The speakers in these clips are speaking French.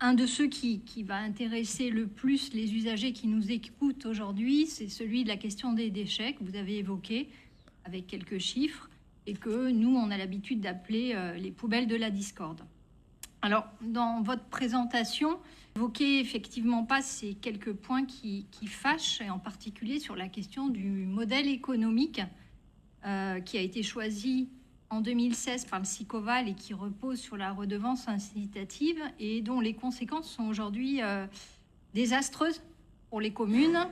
un de ceux qui va intéresser le plus les usagers qui nous écoutent aujourd'hui, c'est celui de la question des déchets que vous avez évoqué avec quelques chiffres et que nous, on a l'habitude d'appeler les poubelles de la discorde. Alors, dans votre présentation, vous n'évoquez effectivement pas ces quelques points qui fâchent, et en particulier sur la question du modèle économique qui a été choisi en 2016 par le SICOVAL et qui repose sur la redevance incitative et dont les conséquences sont aujourd'hui désastreuses pour les communes,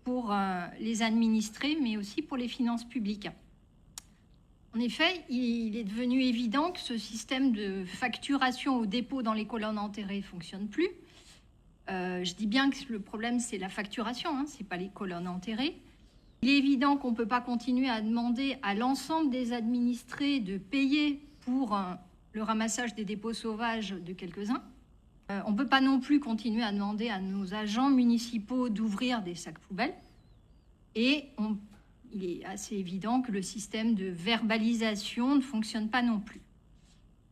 pour les administrés, mais aussi pour les finances publiques. En effet, il est devenu évident que ce système de facturation au dépôt dans les colonnes enterrées ne fonctionne plus. Je dis bien que le problème, c'est la facturation, ce n'est pas les colonnes enterrées. Il est évident qu'on ne peut pas continuer à demander à l'ensemble des administrés de payer pour le ramassage des dépôts sauvages de quelques-uns. On ne peut pas non plus continuer à demander à nos agents municipaux d'ouvrir des sacs poubelles. Et il est assez évident que le système de verbalisation ne fonctionne pas non plus.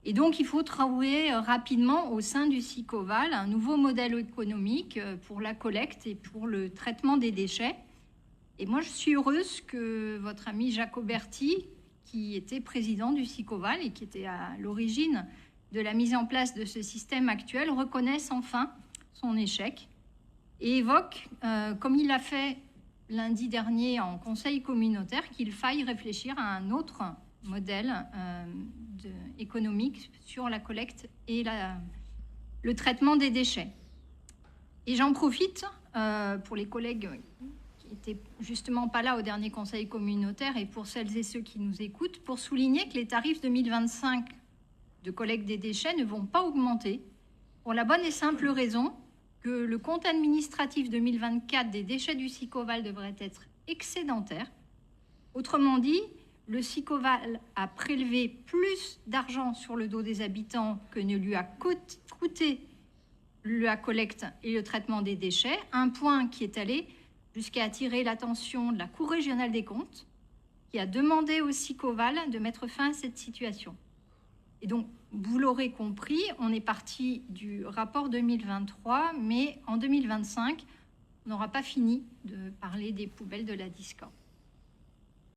Et donc, il faut trouver rapidement au sein du SICOVAL un nouveau modèle économique pour la collecte et pour le traitement des déchets. Et moi, je suis heureuse que votre ami Jacoberti, qui était président du SICOVAL et qui était à l'origine de la mise en place de ce système actuel, reconnaisse enfin son échec et évoque, comme il l'a fait lundi dernier en conseil communautaire, qu'il faille réfléchir à un autre modèle économique sur la collecte et le traitement des déchets. Et j'en profite pour les collègues qui n'étaient justement pas là au dernier conseil communautaire et pour celles et ceux qui nous écoutent, pour souligner que les tarifs 2025 de collecte des déchets ne vont pas augmenter pour la bonne et simple raison que le compte administratif 2024 des déchets du SICOVAL devrait être excédentaire. Autrement dit, le SICOVAL a prélevé plus d'argent sur le dos des habitants que ne lui a coûté la collecte et le traitement des déchets, un point qui est allé jusqu'à attirer l'attention de la Cour régionale des comptes, qui a demandé au SICOVAL de mettre fin à cette situation. Et donc, vous l'aurez compris, on est parti du rapport 2023, mais en 2025, on n'aura pas fini de parler des poubelles de la discorde.